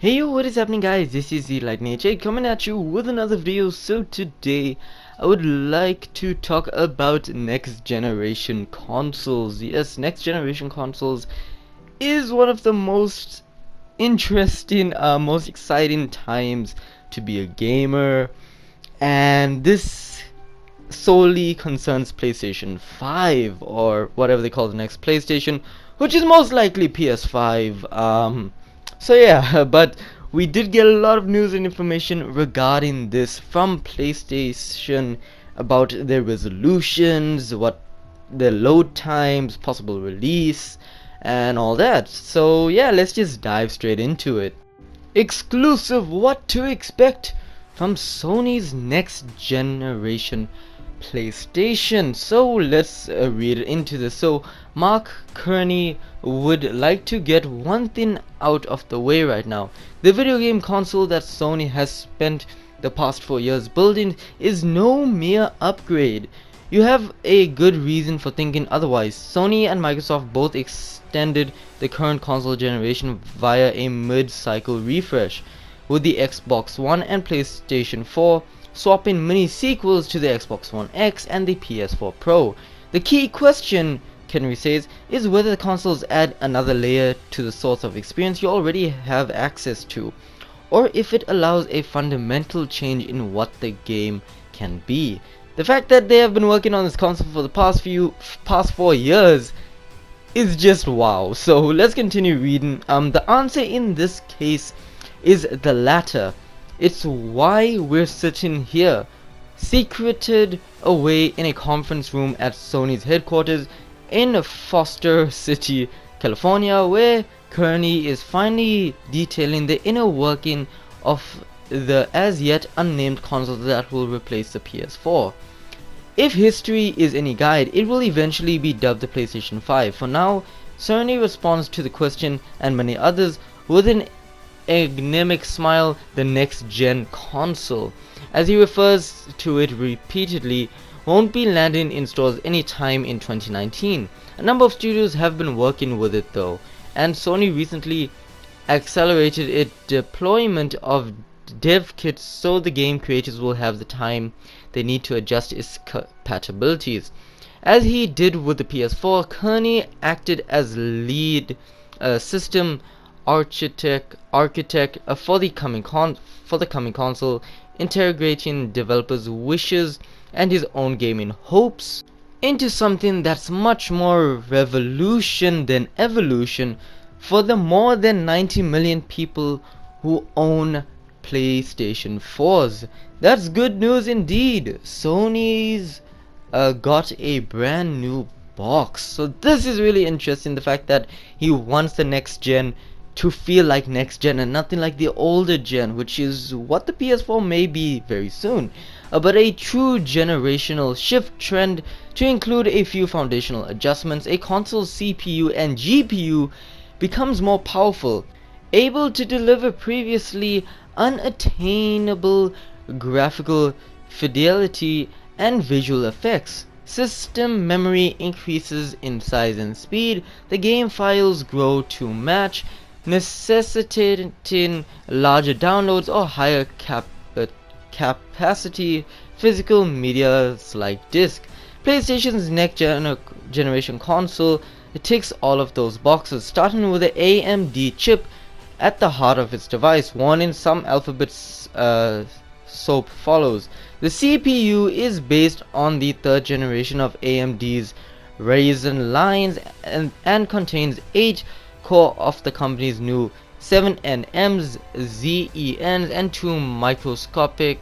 Hey yo, what is happening guys? This is the Lightning HA coming at you with another video. So today I would like to talk about next generation consoles. Yes, next generation consoles is one of the most interesting, most exciting times to be a gamer, and this solely concerns PlayStation 5 or whatever they call the next PlayStation, which is most likely PS5. So yeah, but we did get a lot of news and information regarding this from PlayStation about their resolutions, what their load times, possible release, and all that. So yeah, let's just dive straight into it. Exclusive: what to expect from Sony's next generation PlayStation. So let's read into this. So Mark Kearney would like to get one thing out of the way right now. The video game console that Sony has spent the past 4 years building is no mere upgrade. You have a good reason for thinking otherwise. Sony and Microsoft both extended the current console generation via a mid-cycle refresh, with the Xbox One and PlayStation 4 swapping mini sequels to the Xbox One X and the PS4 Pro. The key question, Kenry says, is whether the consoles add another layer to the source of experience you already have access to, or if it allows a fundamental change in what the game can be. The fact that they have been working on this console for the past 4 years is just wow. So let's continue reading. The answer in this case is the latter. It's why we're sitting here, secreted away in a conference room at Sony's headquarters in Foster City, California, where Kearney is finally detailing the inner working of the as yet unnamed console that will replace the PS4. If history is any guide, it will eventually be dubbed the PlayStation 5. For now, Sony responds to the question and many others with an enigmatic smile: the next gen console, as he refers to it repeatedly, won't be landing in stores anytime in 2019. A number of studios have been working with it though, and Sony recently accelerated its deployment of dev kits so the game creators will have the time they need to adjust its compatibilities. As he did with the PS4, Kearney acted as lead system architect for the coming console, integrating developers' wishes and his own gaming hopes into something that's much more revolution than evolution for the more than 90 million people who own PlayStation 4s. That's good news indeed. Sony's got a brand new box. So this is really interesting, the fact that he wants the next gen to feel like next gen and nothing like the older gen, which is what the PS4 may be very soon. But a true generational shift trend to include a few foundational adjustments. A console's CPU and GPU becomes more powerful, able to deliver previously unattainable graphical fidelity and visual effects. System memory increases in size and speed. The game files grow to match, necessitating larger downloads or higher capacity physical medias like disc. PlayStation's next generation console ticks all of those boxes, starting with the AMD chip at the heart of its device. One in some alphabets soap follows. The CPU is based on the third generation of AMD's Ryzen lines and contains 8 core of the company's new 7nms, ZENs, and 2 microscopic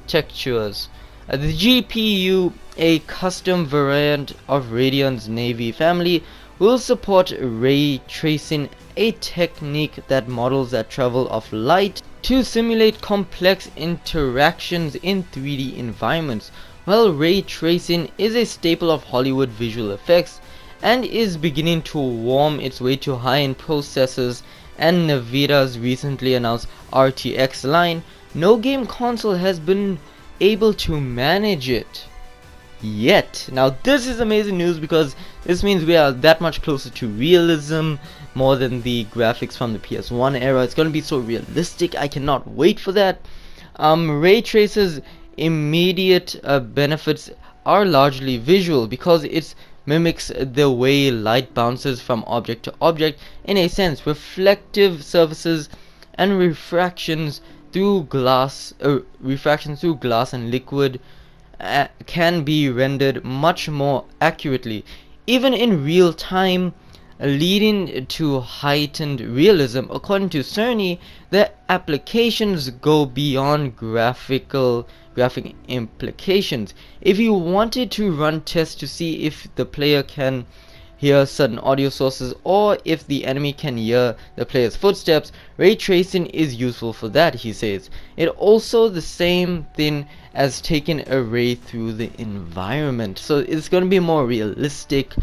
textures. The GPU, a custom variant of Radeon's Navy family, will support ray tracing, a technique that models the travel of light to simulate complex interactions in 3D environments. While ray tracing is a staple of Hollywood visual effects and is beginning to warm its way to high-end processors and Nvidia's recently announced RTX line, no game console has been able to manage it. yet. Now this is amazing news because this means we are that much closer to realism, more than the graphics from the PS1 era. It's going to be so realistic. I cannot wait for that. Ray Tracer's immediate benefits are largely visual because it mimics the way light bounces from object to object. In a sense, reflective surfaces and refractions through glass and liquid can be rendered much more accurately, even in real time, leading to heightened realism. According to Cerny, the applications go beyond graphic implications. If you wanted to run tests to see if the player can hear certain audio sources or if the enemy can hear the player's footsteps, ray tracing is useful for that, he says. It also the same thing as taking a ray through the environment, so it's going to be more realistic,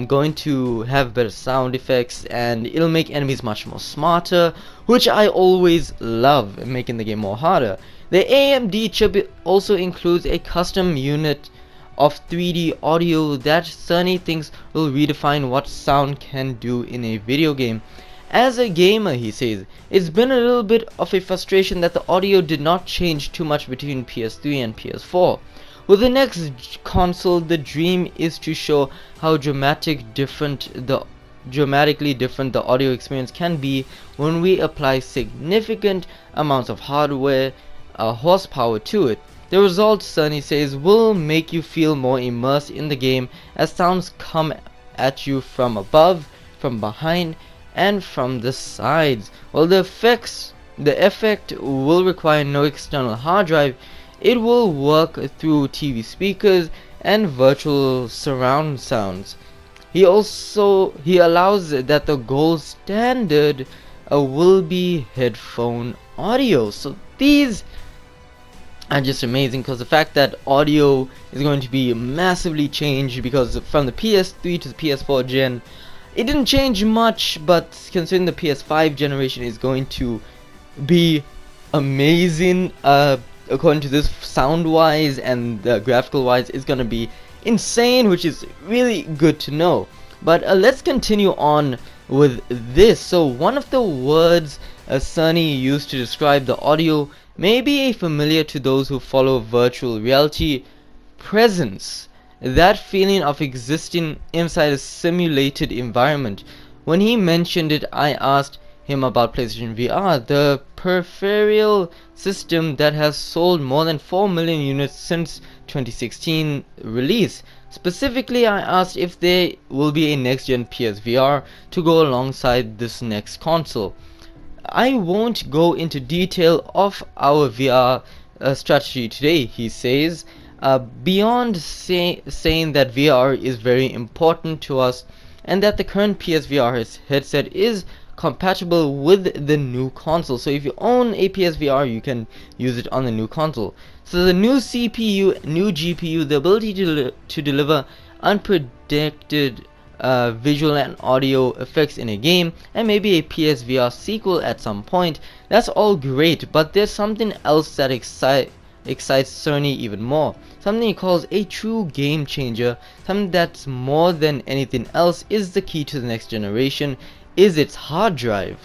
going to have better sound effects, and it'll make enemies much more smarter, which I always love, making the game more harder. The AMD chip also includes a custom unit of 3D audio that Cerny thinks will redefine what sound can do in a video game. As a gamer, he says, it's been a little bit of a frustration that the audio did not change too much between PS3 and PS4. With the next console, the dream is to show how dramatically different the audio experience can be when we apply significant amounts of hardware horsepower to it. The result, Cerny says, will make you feel more immersed in the game as sounds come at you from above, from behind, and from the sides. While the effect will require no external hard drive, it will work through TV speakers and virtual surround sounds. He allows that the gold standard will be headphone audio. So these are just amazing, because the fact that audio is going to be massively changed, because from the PS3 to the PS4 gen it didn't change much, but considering the PS5 generation is going to be amazing, according to this, sound wise and graphical wise, it's gonna be insane, which is really good to know. But let's continue on with this. So one of the words Cerny used to describe the audio may be familiar to those who follow virtual reality: presence. That feeling of existing inside a simulated environment. When he mentioned it, I asked him about PlayStation VR, the peripheral system that has sold more than 4 million units since 2016 release. Specifically, I asked if there will be a next-gen PSVR to go alongside this next console. I won't go into detail of our VR strategy today, he says, beyond saying that VR is very important to us and that the current PSVR headset is compatible with the new console. So if you own a PSVR, you can use it on the new console. So the new CPU, new GPU, the ability to deliver unpredicted visual and audio effects in a game, and maybe a PSVR sequel at some point, that's all great, but there's something else that excites Cerny even more. Something he calls a true game changer, something that's more than anything else is the key to the next generation, is its hard drive.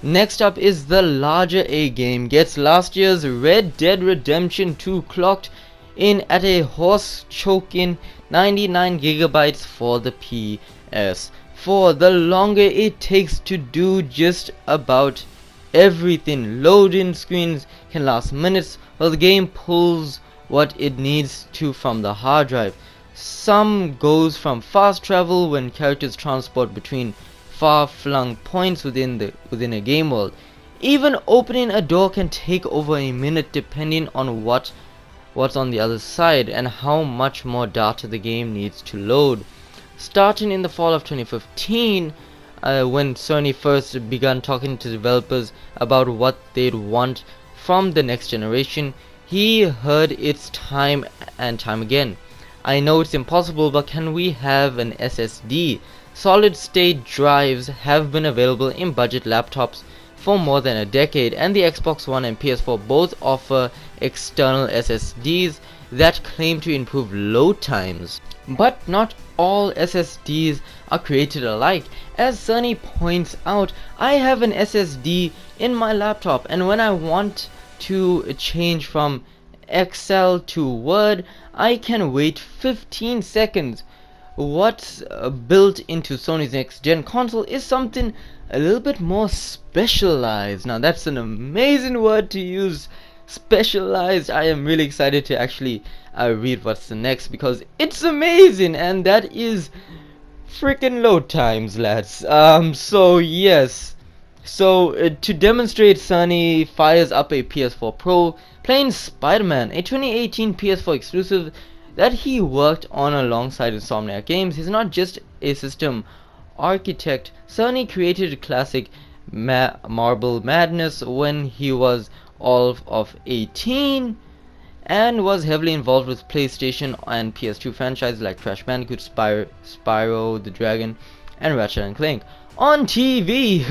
Next up is the larger a game gets. Last year's Red Dead Redemption 2 clocked in at a horse-choking 99 gigabytes for the PS4. The longer it takes to do just about everything. Loading screens can last minutes while the game pulls what it needs to from the hard drive. Some goes from fast travel when characters transport between far-flung points within a game world. Even opening a door can take over a minute depending on what's on the other side and how much more data the game needs to load. Starting in the fall of 2015, when Sony first began talking to developers about what they'd want from the next generation, he heard it's time and time again. I know it's impossible, but can we have an SSD? Solid state drives have been available in budget laptops for more than a decade, and the Xbox One and PS4 both offer external SSDs that claim to improve load times. But not all SSDs are created alike. As Sunny points out, I have an SSD in my laptop, and when I want to change from Excel to Word, I can wait 15 seconds. What's built into Sony's next gen console is something a little bit more specialized. Now that's an amazing word to use, specialized. I am really excited to actually read what's the next, because it's amazing, and that is freaking load times, lads. So yes, so to demonstrate, Sony fires up a PS4 Pro playing Spider-Man, a 2018 PS4 exclusive that he worked on alongside Insomniac Games. He's not just a system architect. Sony created classic Marble Madness when he was all of 18 and was heavily involved with PlayStation and PS2 franchises like Crash Bandicoot, Spyro the Dragon, and Ratchet and Clank. On TV,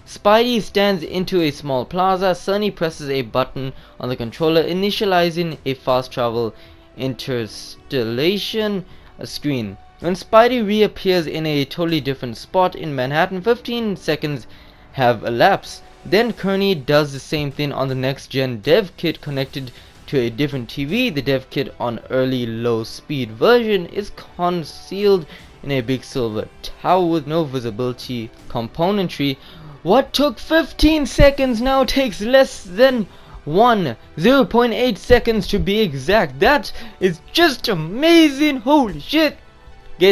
Spidey stands into a small plaza. Sunny presses a button on the controller, initializing a fast travel interstellation screen. When Spidey reappears in a totally different spot in Manhattan, 15 seconds have elapsed. Then Kearney does the same thing on the next gen dev kit connected to a different TV. The dev kit on early low speed version is concealed in a big silver tower with no visibility componentry. What took 15 seconds now takes less than 0.8 seconds to be exact. That is just amazing. Holy shit.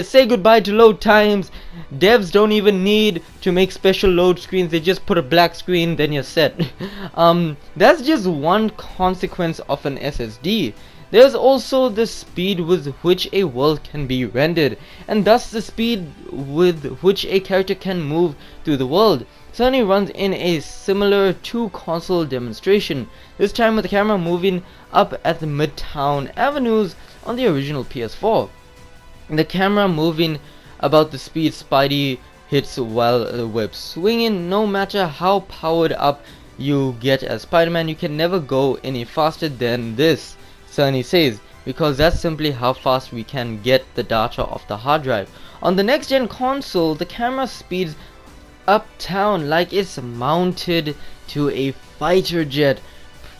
Say goodbye to load times. Devs don't even need to make special load screens. They just put a black screen, then you're set. That's just one consequence of an SSD. There's also the speed with which a world can be rendered, and thus the speed with which a character can move through the world. Sony runs in a similar two-console demonstration, this time with the camera moving up at the Midtown Avenues on the original PS4. The camera moving about the speed Spidey hits while the web's swinging. No matter how powered up you get as Spider-Man, you can never go any faster than this, Sony says, because that's simply how fast we can get the data off the hard drive. On the next gen console, the camera speeds uptown like it's mounted to a fighter jet.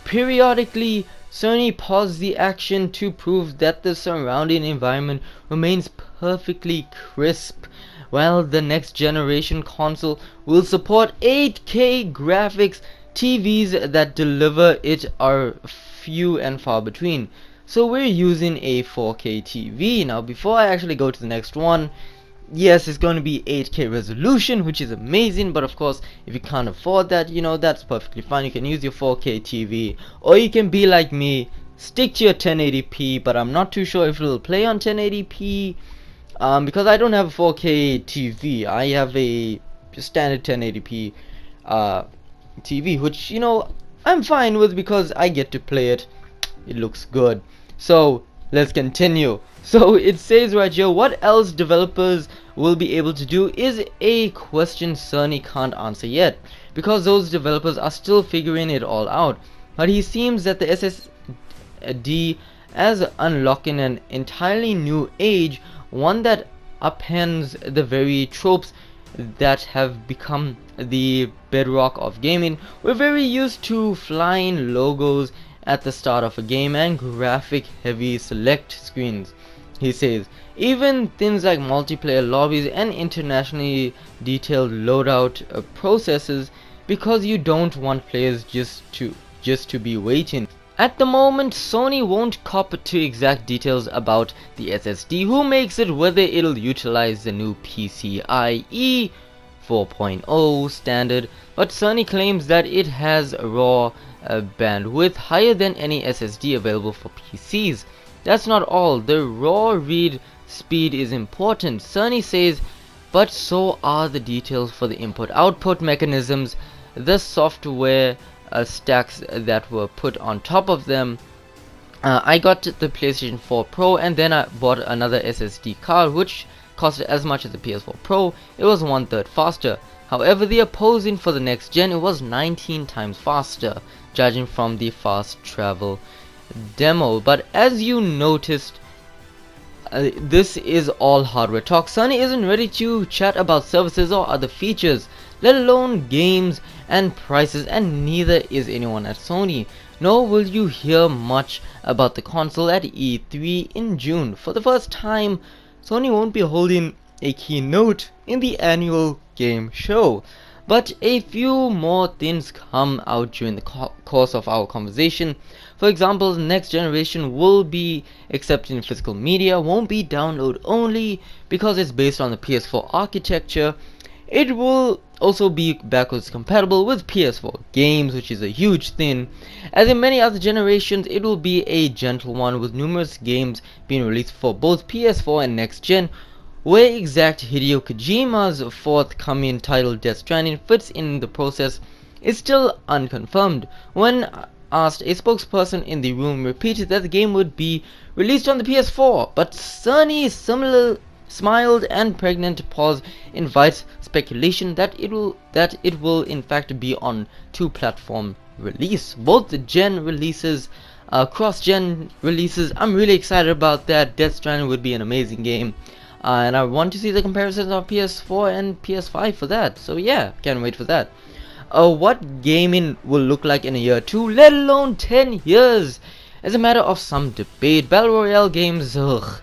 Periodically, Sony pauses the action to prove that the surrounding environment remains perfectly crisp, while the next generation console will support 8K graphics. TVs that deliver it are few and far between, so we're using a 4K TV. Now before I actually go to the next one, yes, it's going to be 8K resolution, which is amazing, but of course if you can't afford that, you know, that's perfectly fine. You can use your 4K TV, or you can be like me, stick to your 1080p, but I'm not too sure if it'll play on 1080p because I don't have a 4K TV. I have a standard 1080p TV, which, you know, I'm fine with because I get to play it. It looks good. So let's continue. So it says right here, what else developers will be able to do is a question Sony can't answer yet, because those developers are still figuring it all out. But he seems that the SSD as unlocking an entirely new age, one that upends the very tropes that have become the bedrock of gaming. We're very used to flying logos at the start of a game and graphic heavy select screens, he says. Even things like multiplayer lobbies and internationally detailed loadout processes, because you don't want players just to be waiting. At the moment, Sony won't cop to exact details about the SSD, who makes it, whether it'll utilize the new PCIe 4.0 standard, but Sony claims that it has raw bandwidth higher than any SSD available for PCs. That's not all. The raw read speed is important, Sony says, but so are the details for the input-output mechanisms, the software stacks that were put on top of them. I got the PlayStation 4 Pro, and then I bought another SSD card which costed as much as the PS4 Pro. It was 1/3 faster. However, the opposing for the next gen, it was 19 times faster, judging from the fast travel demo. But as you noticed, this is all hardware talk. Sony isn't ready to chat about services or other features, let alone games and prices, and neither is anyone at Sony. Nor will you hear much about the console at E3 in June. For the first time, Sony won't be holding a keynote in the annual game show. But a few more things come out during the course of our conversation. For example, the next generation will be accepting physical media, won't be download only because it's based on the PS4 architecture. It will also be backwards compatible with PS4 games, which is a huge thing. As in many other generations, it will be a gentle one, with numerous games being released for both PS4 and next gen. Where exact Hideo Kojima's forthcoming title Death Stranding fits in the process is still unconfirmed. When asked, a spokesperson in the room repeated that the game would be released on the PS4, but Sony smiled, and pregnant pause invites speculation that it will in fact be on two-platform release. Both gen releases, cross-gen releases. I'm really excited about that. Death Stranding would be an amazing game. And I want to see the comparisons of PS4 and PS5 for that. So yeah, can't wait for that. What gaming will look like in a year or two, let alone 10 years, is a matter of some debate. Battle Royale games, have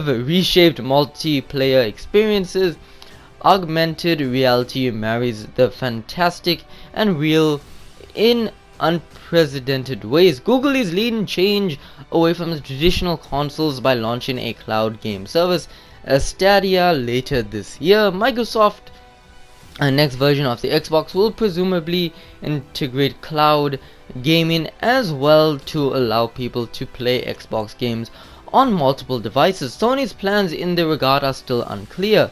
reshaped multiplayer experiences. Augmented reality marries the fantastic and real in unprecedented ways. Google is leading change away from the traditional consoles by launching a cloud game service, Stadia, later this year. Microsoft, next version of the Xbox, will presumably integrate cloud gaming as well to allow people to play Xbox games on multiple devices. Sony's plans in the regard are still unclear.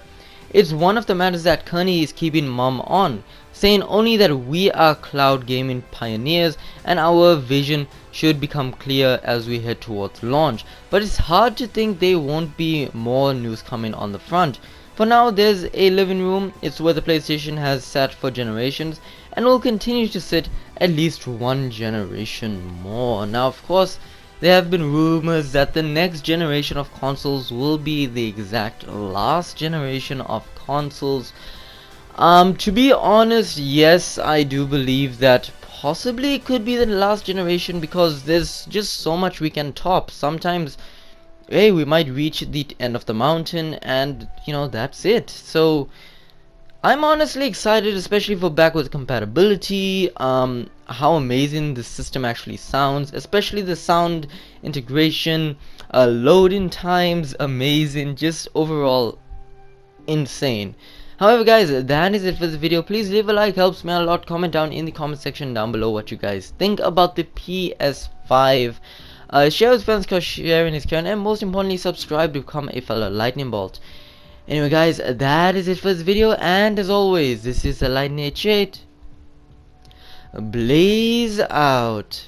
It's one of the matters that Kearney is keeping mum on, saying only that we are cloud gaming pioneers and our vision should become clear as we head towards launch. But it's hard to think there won't be more news coming on the front. For now, there's a living room. It's where the PlayStation has sat for generations and will continue to sit at least one generation more. Now, of course, there have been rumors that the next generation of consoles will be the exact last generation of consoles. To be honest, yes, I do believe that possibly it could be the last generation, because there's just so much we can top. Sometimes, hey, we might reach the end of the mountain and, you know, that's it. So I'm honestly excited, especially for backwards compatibility, how amazing the system actually sounds, especially the sound integration, loading times, amazing, just overall insane. However guys, that is it for this video. Please leave a like, helps me out a lot. Comment down in the comment section down below what you guys think about the PS5. Share with friends, because sharing is caring, and most importantly, subscribe to become a fellow lightning bolt. Anyway guys, that is it for this video, and as always, this is the Lightning H8. Blaze out.